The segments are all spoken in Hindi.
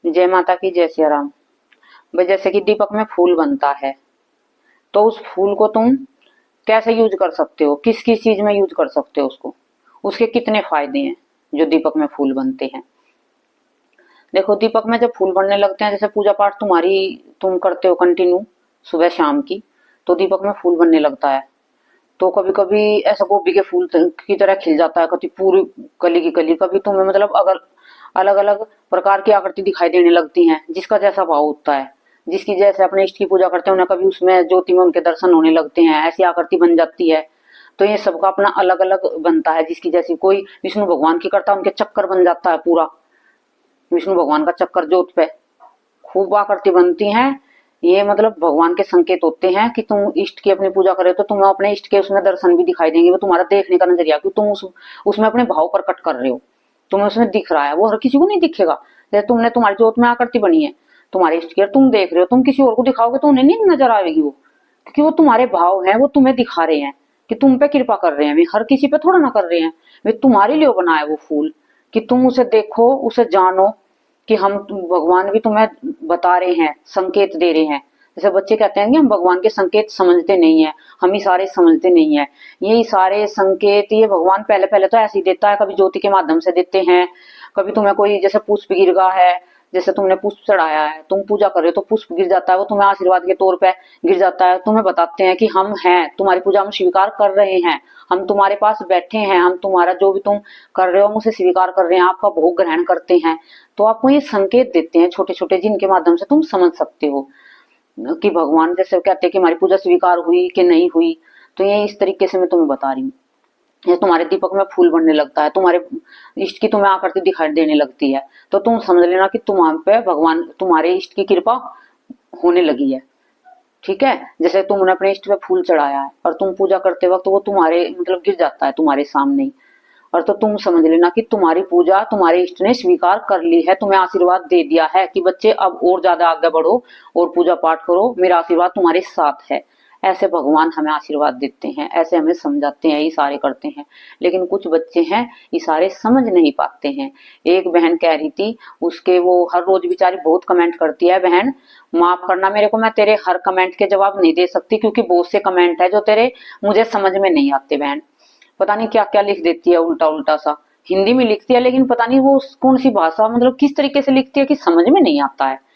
जय माता की, जय सिया राम। भाई जैसे कि दीपक में फूल बनता है, तो उस फूल को तुम कैसे यूज कर सकते हो, किस किस चीज में यूज कर सकते हो उसको, उसके कितने फायदे हैं जो दीपक में फूल बनते हैं। देखो, दीपक में जब फूल बनने लगते हैं, जैसे पूजा पाठ तुम्हारी तुम करते हो कंटिन्यू सुबह शाम की, तो दीपक में फूल बनने लगता है। तो कभी कभी ऐसा गोभी के फूल की तरह खिल जाता है, कभी पूरी कली की कली, कभी तुम्हें मतलब अगर अलग अलग प्रकार की आकृति दिखाई देने लगती हैं, जिसका जैसा भाव होता है, जिसकी जैसे अपने इष्ट की पूजा करते हैं उन्हें कभी उसमें ज्योति में उनके दर्शन होने लगते हैं, ऐसी आकृति बन जाती है। तो ये सबका अपना अलग अलग बनता है, जिसकी जैसी कोई विष्णु भगवान की करता है, उनके चक्कर बन जाता है पूरा, विष्णु भगवान का चक्कर ज्योत पे खूब आकृति बनती हैं। ये मतलब भगवान के संकेत होते हैं कि तुम इष्ट की अपनी पूजा करे तो तुम्हें अपने इष्ट के उसमें दर्शन भी दिखाई देंगे। वो तुम्हारा देखने का नजरिया, कि तुम उसमें अपने भाव प्रकट कर रहे हो, तुम्हें उसमें दिख रहा है, वो हर किसी को नहीं दिखेगा। जैसे तुमने तुम्हारी ज्योत में आकृति बनी है तुम्हारे इष्ट की, तुम देख रहे हो, तुम किसी और को दिखाओगे तो उन्हें नहीं नजर आएगी वो, क्योंकि वो तुम्हारे भाव हैं, वो तुम्हें दिखा रहे हैं कि तुम पे कृपा कर रहे हैं। वे हर किसी पे थोड़ा ना कर रहे हैं, वे तुम्हारे लिए बनाए वो फूल, कि तुम उसे देखो, उसे जानो, कि हम भगवान भी तुम्हें बता रहे हैं, संकेत दे रहे हैं। जैसे बच्चे कहते हैं कि हम भगवान के संकेत समझते नहीं है, हम इशारे समझते नहीं है। ये इशारे संकेत ये भगवान पहले पहले तो ऐसे ही देता है, कभी ज्योति के माध्यम से देते हैं, कभी तुम्हें कोई जैसे पुष्प गिर गया है, जैसे तुमने पुष्प चढ़ाया है, तुम पूजा कर रहे हो तो पुष्प गिर जाता है, वो तुम्हें आशीर्वाद के तौर पे गिर जाता है, तुम्हें बताते हैं कि हम हैं, तुम्हारी पूजा हम स्वीकार कर रहे हैं, हम तुम्हारे पास बैठे हैं, हम तुम्हारा जो भी तुम कर रहे हो हम उसे स्वीकार कर रहे हैं, आपका भोग ग्रहण करते हैं। तो आपको ये संकेत देते हैं छोटे छोटे, जिनके माध्यम से तुम समझ सकते हो कि भगवान जैसे कहते हैं कि हमारी पूजा स्वीकार हुई कि नहीं हुई। तो ये इस तरीके से मैं तुम्हें बता रही हूँ। ये तुम्हारे दीपक में फूल बनने लगता है, तुम्हारे इष्ट की तुम्हें आकृति दिखाई देने लगती है, तो तुम समझ लेना कि तुम्हारे पे भगवान, तुम्हारे इष्ट की कृपा होने लगी है। ठीक है, जैसे तुमने अपने इष्ट पे फूल चढ़ाया है और तुम पूजा करते वक्त वो तुम्हारे मतलब गिर जाता है तुम्हारे सामने ही, और तो तुम समझ लेना कि तुम्हारी पूजा तुम्हारे इष्ट ने स्वीकार कर ली है, तुम्हें आशीर्वाद दे दिया है कि बच्चे अब और ज्यादा आगे बढ़ो और पूजा पाठ करो, मेरा आशीर्वाद तुम्हारे साथ है। ऐसे भगवान हमें आशीर्वाद देते हैं, ऐसे हमें समझाते हैं, इशारे करते हैं। लेकिन कुछ बच्चे हैं इशारे समझ नहीं पाते हैं। एक बहन कह रही थी, उसके वो हर रोज बेचारी बहुत कमेंट करती है, बहन माफ करना मेरे को, मैं तेरे हर कमेंट के जवाब नहीं दे सकती, क्योंकि बहुत से कमेंट है जो तेरे मुझे समझ में नहीं आते बहन। पता नहीं क्या क्या लिख देती है, उल्टा उल्टा सा हिंदी में लिखती है, लेकिन पता नहीं वो कौन सी भाषा मतलब किस तरीके से लिखती है कि समझ में नहीं आता है।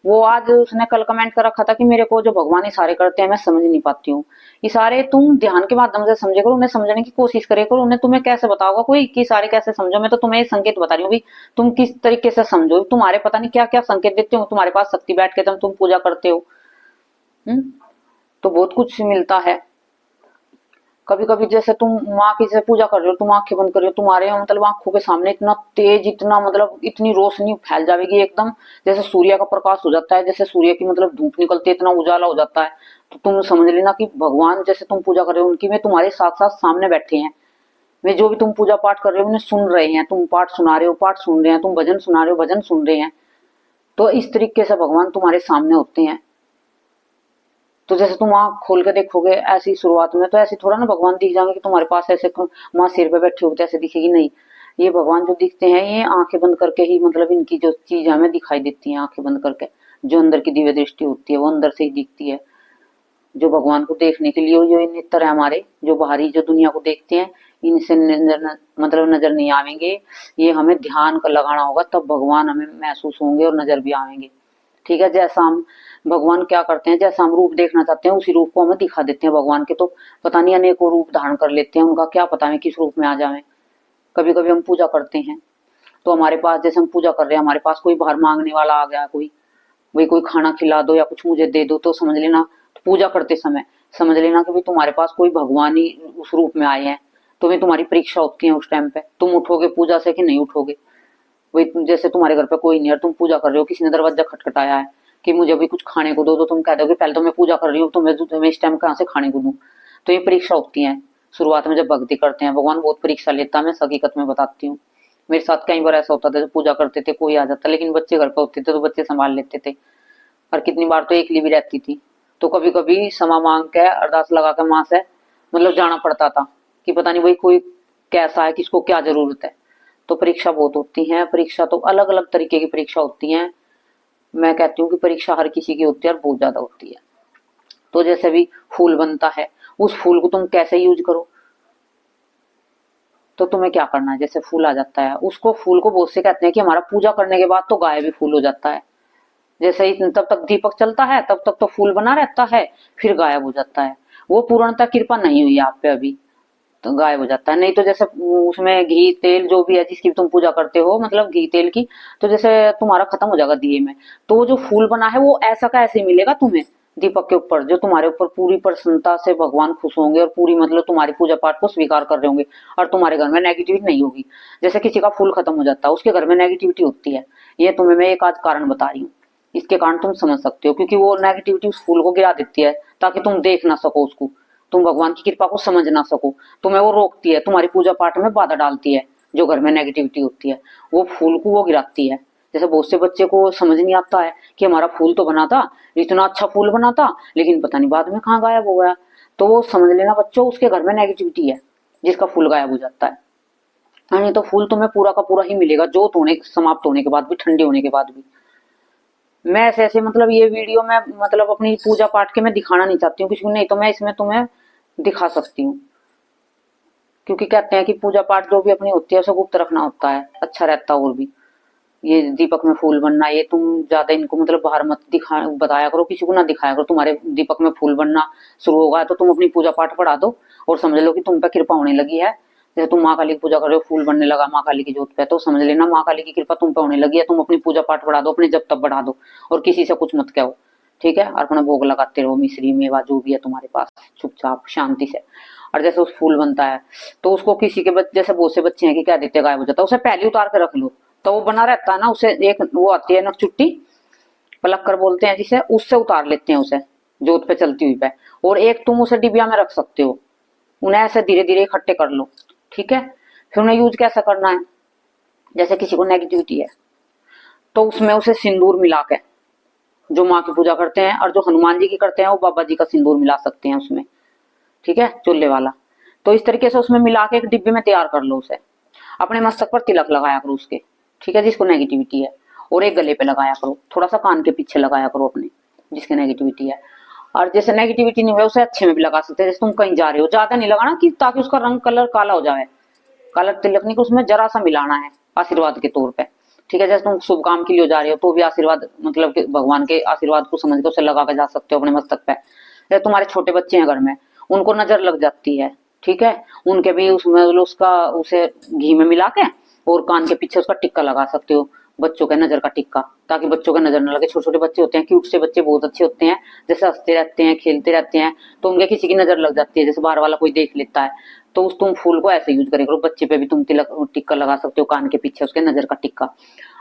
वो आज उसने कल कमेंट कर रखा था कि मेरे को जो भगवान इशारे करते हैं मैं समझ नहीं पाती हूँ। इशारे तुम ध्यान के माध्यम से समझे करो, उन्हें समझने की कोशिश करे करो, उन्हें तुम्हें कैसे बताओगा कोई कि इशारे कैसे समझो। मैं तो तुम्हें ये संकेत बता रही हूँ, तुम किस तरीके से समझो। तुम्हारे पता नहीं क्या क्या संकेत देते हो, तुम्हारे पास शक्ति बैठ के तुम पूजा करते हो। तो बहुत कुछ मिलता है। कभी कभी जैसे तुम माँ की जैसे पूजा कर रहे हो, तुम आंखें बंद कर रहे हो, तुम्हारे मतलब आंखों के सामने इतना तेज, इतना मतलब इतनी रोशनी फैल जाएगी एकदम, जैसे सूर्य का प्रकाश हो जाता है, जैसे सूर्य की मतलब धूप निकलती है, इतना उजाला हो जाता है। तो तुम समझ लेना कि भगवान जैसे तुम पूजा कर रहे हो उनकी में तुम्हारे साथ साथ सामने बैठे हैं। वे जो भी तुम पूजा पाठ कर रहे हो उन्हें सुन रहे हैं, तुम पाठ सुना रहे हो पाठ सुन रहे हैं, तुम भजन सुना रहे हो भजन सुन रहे हैं। तो इस तरीके से भगवान तुम्हारे सामने होते हैं। तो जैसे तुम आंख खोल के देखोगे ऐसी शुरुआत में, तो ऐसे थोड़ा ना भगवान दिख जाएंगे कि तुम्हारे पास ऐसे माँ सिर पे बैठी होगी तो ऐसे दिखेगी, नहीं। ये भगवान जो दिखते हैं ये आंखें बंद करके ही, मतलब इनकी जो चीज हमें दिखाई देती है आंखें बंद करके, जो अंदर की दिव्य दृष्टि होती है वो अंदर से ही दिखती है। जो भगवान को देखने के लिए जो नेत्र है हमारे, जो बाहरी जो दुनिया को देखते हैं, इनसे मतलब नजर नहीं आवेंगे। ये हमें ध्यान का लगाना होगा, तब भगवान हमें महसूस होंगे और नजर भी आवेंगे। ठीक है, जैसा हम भगवान क्या करते हैं, जैसा हम रूप देखना चाहते हैं उसी रूप को हमें दिखा देते हैं भगवान के। तो पता नहीं अनेकों रूप धारण कर लेते हैं, उनका क्या पता है किस रूप में आ जाए। कभी कभी हम पूजा करते हैं तो हमारे पास, जैसे हम पूजा कर रहे हैं, हमारे पास कोई बाहर मांगने वाला आ गया, कोई भाई कोई खाना खिला दो या कुछ मुझे दे दो, तो समझ लेना, तो पूजा करते समय समझ लेना कि भाई तुम्हारे पास कोई भगवान ही उस रूप में आए हैं। तुम्हें तुम्हारी परीक्षा होती है उस टाइम पे, तुम उठोगे पूजा से कि नहीं उठोगे। वही जैसे तुम्हारे घर पे कोई नहीं है, तुम पूजा कर रहे हो, किसी ने दरवाजा खटखटाया है कि मुझे भी कुछ खाने को दो, तो तुम कह दोगे पहले तो मैं पूजा कर रही हूँ, तो मैं इस टाइम कहाँ से खाने को दूं। तो ये परीक्षा होती है शुरुआत में जब भक्ति करते हैं, भगवान बहुत परीक्षा लेता है, मैं हकीकत में बताती हूँ। मेरे साथ कई बार ऐसा होता था, जब पूजा करते थे कोई आ जाता, लेकिन बच्चे घर पे होते थे तो बच्चे संभाल लेते थे, और कितनी बार तो एकली भी रहती थी। तो कभी कभी क्षमा मांग के अरदास लगा के माँ से मतलब जाना पड़ता था कि पता नहीं भाई कोई कैसा है, किसको क्या जरूरत है। तो परीक्षा बहुत होती है, परीक्षा तो अलग अलग तरीके की परीक्षा होती है। मैं कहती हूँ कि परीक्षा हर किसी की होती है और बहुत ज्यादा होती है। तो जैसे भी फूल बनता है, उस फूल को तुम कैसे यूज करो। तो तुम्हें क्या करना है, जैसे फूल आ जाता है, उसको फूल को बहुत से कहते हैं कि हमारा पूजा करने के बाद तो गाय भी फूल हो जाता है। जैसे ही तब तक दीपक चलता है तब तक तो फूल बना रहता है, फिर गायब हो जाता है। वो पूर्णतः कृपा नहीं हुई आप पे अभी, तो गायब हो जाता है। नहीं तो जैसे उसमें घी तेल जो भी है जिसकी तुम पूजा करते हो, मतलब घी तेल की, तो जैसे तुम्हारा खत्म हो जाएगा दिए में, तो वो जो फूल बना है वो ऐसा का ऐसे ही मिलेगा तुम्हें दीपक के ऊपर, जो तुम्हारे ऊपर पूरी प्रसन्नता से भगवान खुश होंगे और पूरी मतलब तुम्हारी पूजा पाठ को स्वीकार कर रहे होंगे, और तुम्हारे घर में नेगेटिविटी नहीं होगी। जैसे किसी का फूल खत्म हो जाता है, उसके घर में नेगेटिविटी होती है, ये तुम्हें मैं एक आज कारण बता रही हूँ, इसके कारण तुम समझ सकते हो, क्योंकि वो नेगेटिविटी उस फूल को गिरा देती है ताकि तुम देख ना सको उसको, तुम भगवान की कृपा को समझ ना सको, तुम्हें वो रोकती है, तुम्हारी पूजा पाठ में बाधा डालती है। जो घर में नेगेटिविटी होती है वो फूल को वो गिराती है। जैसे बहुत से बच्चे को समझ नहीं आता है कि हमारा फूल तो बना था, इतना अच्छा फूल बना था, लेकिन पता नहीं बाद में कहाँ गायब हो गया। तो वो समझ लेना बच्चों, उसके घर में नेगेटिविटी है जिसका फूल गायब हो जाता है। नहीं तो फूल तुम्हें पूरा का पूरा ही मिलेगा, जोत होने समाप्त होने के बाद भी, ठंडी होने के बाद भी। मैं ऐसे ऐसे मतलब ये वीडियो मैं मतलब अपनी पूजा पाठ के मैं दिखाना नहीं चाहती हूँ किसी को, नहीं तो मैं इसमें तुम्हें दिखा सकती हूँ, क्योंकि कहते हैं कि पूजा पाठ जो भी अपनी होती है उसे गुप्त रखना होता है, अच्छा रहता है। और भी ये दीपक में फूल बनना, ये तुम ज्यादा इनको मतलब बाहर मत दिखा बताया करो, किसी को ना दिखाया करो। तुम्हारे दीपक में फूल बनना शुरू होगा तो तुम अपनी पूजा पाठ बढ़ा दो और समझ लो कि तुम पे कृपा होने लगी है। जैसे तुम माँ काली की पूजा कर रहे हो, फूल बनने लगा माँ काली की जोत पे, तो समझ लेना माँ काली की कृपा तुम पे होने लगी है। तुम अपनी पूजा पाठ बढ़ा दो, अपने जब तक बढ़ा दो, और किसी से कुछ मत कहो, ठीक है। और अपना भोग लगाते रहो, मिश्री मेवा जो भी है तुम्हारे पास, चुपचाप शांति से। और जैसे उस फूल बनता है तो उसको किसी के जैसे बहुत से बच्चे हैं कि क्या देते गायब हो जाता है, उसे पहले उतार के रख लो, तो वो बना रहता है ना। उसे एक वो आती है नक चुट्टी, पलक्कर बोलते हैं जिसे, उससे उतार लेते हैं उसे जोत पे चलती हुई पे। और एक तुम उसे डिबिया में रख सकते हो, उन्हें ऐसे धीरे धीरे इकट्ठे कर लो, ठीक है। फिर उन्हें यूज कैसे करना है, जैसे किसी को नेगेटिविटी है तो उसमें उसे सिंदूर मिला के, जो माँ की पूजा करते हैं और जो हनुमान जी की करते हैं वो बाबा जी का सिंदूर मिला सकते हैं उसमें, ठीक है, चूल्हे वाला। तो इस तरीके से उसमें मिला के एक डिब्बे में तैयार कर लो उसे, अपने मस्तक पर तिलक लगाया करो उसके, ठीक है, जिसको नेगेटिविटी है। और एक गले पे लगाया करो, थोड़ा सा कान के पीछे लगाया करो अपने, जिसके नेगेटिविटी है। और जैसे नेगेटिविटी नहीं हुआ उसे अच्छे में भी लगा सकते हैं। जैसे तुम कहीं जा रहे हो, ज्यादा नहीं लगाना कि ताकि उसका रंग कलर काला हो जाए, काला तिलक नहीं, उसमें जरा सा मिलाना है आशीर्वाद के तौर पे, ठीक है। जैसे तुम शुभ काम के लिए जा रहे हो तो भी आशीर्वाद मतलब कि भगवान के आशीर्वाद को समझ के उसे लगा के जा सकते हो अपने मस्तक पे। जैसे तुम्हारे छोटे बच्चे हैं घर में, उनको नजर लग जाती है, ठीक है, उनके भी उसमें उसका उसे घी में मिला के और कान के पीछे उसका टिक्का लगा सकते हो, बच्चों के नजर का टिक्का, ताकि बच्चों का नजर न लगे। छोटे छोटे बच्चे होते हैं, क्यूट से बच्चे बहुत अच्छे होते हैं, जैसे हंसते रहते हैं खेलते रहते हैं, तो उनके किसी की नजर लग जाती है, जैसे बाहर वाला कोई देख लेता है, तो उस तुम फूल को ऐसे यूज करे करो। बच्चे पे भी तुम तिलक टिक्का लगा सकते हो कान के पीछे, उसके नजर का टिक्का।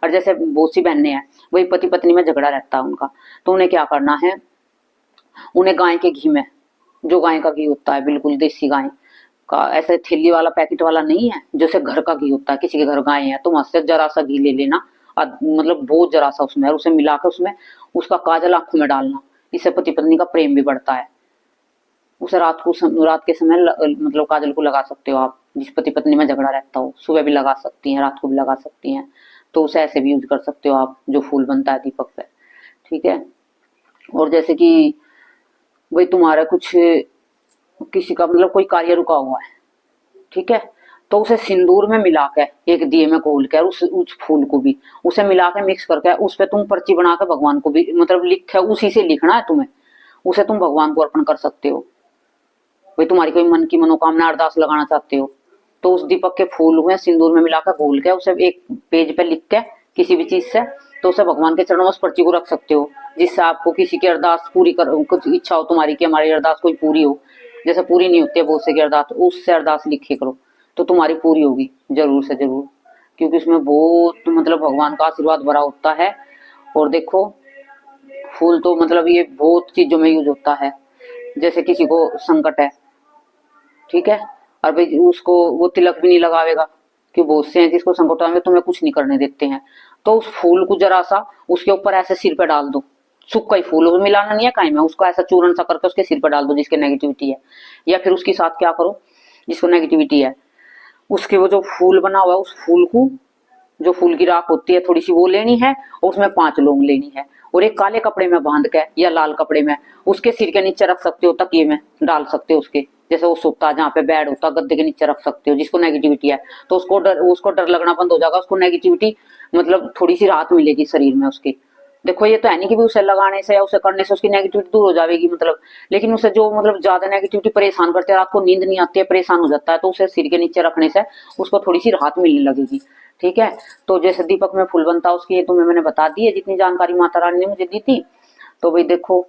और जैसे बहुत सी बहनें हैं, वही पति पत्नी में झगड़ा रहता है उनका, तो उन्हें क्या करना है, उन्हें गाय के घी में, जो गाय का घी होता है बिल्कुल देसी गाय का, ऐसे थैली वाला पैकेट वाला नहीं है, जैसे घर का घी होता है, किसी के घर गाय है तो वहां से जरा सा घी ले लेना, मतलब बहुत जरा सा उसमें, और उसे मिलाकर उसमें उसका काजल आंखों में डालना। इससे पति पत्नी का प्रेम भी बढ़ता है। उसे रात के समय मतलब काजल को लगा सकते हो आप, जिस पति पत्नी में झगड़ा रहता हो, सुबह भी लगा सकती हैं, रात को भी लगा सकती हैं। तो उसे ऐसे भी यूज कर सकते हो आप, जो फूल बनता है दीपक पे, ठीक है। और जैसे कि भाई तुम्हारा कुछ किसी का मतलब कोई कार्य रुका हुआ है, ठीक है, तो उसे सिंदूर में मिला के एक दिए में घोल कर उस फूल को भी उसे मिला के मिक्स करके उस पे तुम पर्ची बना के भगवान को भी मतलब लिखे, उसी से लिखना है तुम्हें, उसे तुम भगवान को अर्पण कर सकते हो। भाई तुम्हारी कोई मन की मनोकामना अरदास लगाना चाहते हो तो उस दीपक के फूल हुए सिंदूर में मिलाकर घोल के उसे एक पेज पे लिख के किसी भी चीज से, तो उसे भगवान के चरणों में उस पर्ची को रख सकते हो, जिससे आपको किसी की अरदास पूरी कर, कुछ इच्छा हो तुम्हारी कि हमारी अरदास कोई पूरी हो, जैसे पूरी नहीं होती है बहुत से की अरदास, उससे अरदास लिखे करो तो तुम्हारी पूरी होगी जरूर से जरूर, क्योंकि उसमें बहुत मतलब भगवान का आशीर्वाद भरा होता है। और देखो फूल तो मतलब ये बहुत चीजों में यूज होता है, जैसे किसी को संकट है, ठीक है, और भाई उसको वो तिलक भी नहीं लगावेगा, कि बहुत से हैं जिसको संकट में तुम्हें कुछ नहीं करने देते हैं, तो उस फूल को जरा सा उसके ऊपर ऐसे सिर पे डाल दो, सूखा ही फूल वो मिलाना नहीं है काई में, उसको ऐसा चूर्ण सा करके उसके सिर पे डाल दो जिसके नेगेटिविटी है। या फिर उसके साथ क्या करो, जिसको नेगेटिविटी है उसके वो जो फूल बना हुआ है उस फूल को जो फूल की राख होती है थोड़ी सी वो लेनी है, और उसमें 5 लौंग लेनी है, और एक काले कपड़े में बांध के या लाल कपड़े में उसके सिर के नीचे रख सकते हो, तकिए में डाल सकते हो उसके, जैसे वो सोता जहाँ पे बेड होता गद्दे के नीचे रख सकते हो। जिसको नेगेटिविटी है तो उसको डर लगना बंद हो जाएगा, उसको नेगेटिविटी मतलब थोड़ी सी राहत मिलेगी शरीर में उसके। देखो ये तो है नहीं कि भी उसे लगाने से या उसे करने से उसकी नेगेटिविटी दूर हो जाएगी मतलब, लेकिन उसे जो मतलब ज्यादा नेगेटिविटी परेशान करते हैं, रात को नींद नहीं आती है, परेशान हो जाता है, तो उसे सिर के नीचे रखने से उसको थोड़ी सी राहत मिलने लगेगी। ठीक है, तो जैसे दीपक में फूल बनता है उसकी ये तुम्हें मैंने बता दी है, जितनी जानकारी माता रानी ने मुझे दी थी। तो भाई देखो,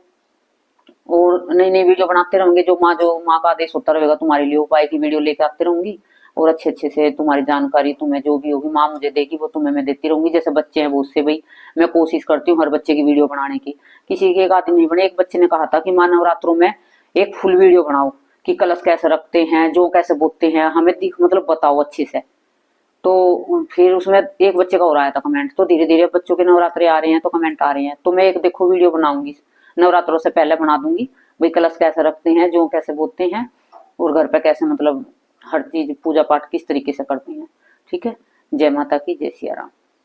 और नई नई वीडियो बनाते रहेंगे, जो माँ का आदेश होता रहेगा तुम्हारे लिए, उपाय की वीडियो लेके आते रहूंगी, और अच्छे अच्छे से तुम्हारी जानकारी तुम्हें जो भी होगी माँ मुझे देगी वो तुम्हें मैं देती रहूंगी। जैसे बच्चे हैं वो उससे भाई मैं कोशिश करती हूँ हर बच्चे की वीडियो बनाने की, किसी की एक आदि नहीं बने। एक बच्चे ने कहा था कि माँ नवरात्रों में एक फुल वीडियो बनाओ कि कलश कैसे रखते हैं, जो कैसे बोते हैं, हमें दिख मतलब बताओ अच्छे से। तो फिर उसमें एक बच्चे का हो रहा था कमेंट, तो धीरे धीरे बच्चों के नवरात्रे आ रहे हैं तो कमेंट आ रहे हैं, तो मैं एक देखो वीडियो बनाऊंगी, नवरात्रों से पहले बना दूंगी भाई, कलश कैसे रखते हैं, जो कैसे बोते हैं, और घर पे कैसे मतलब हर चीज पूजा पाठ किस तरीके से करते हैं। ठीक है, जय माता की, जय सिया राम।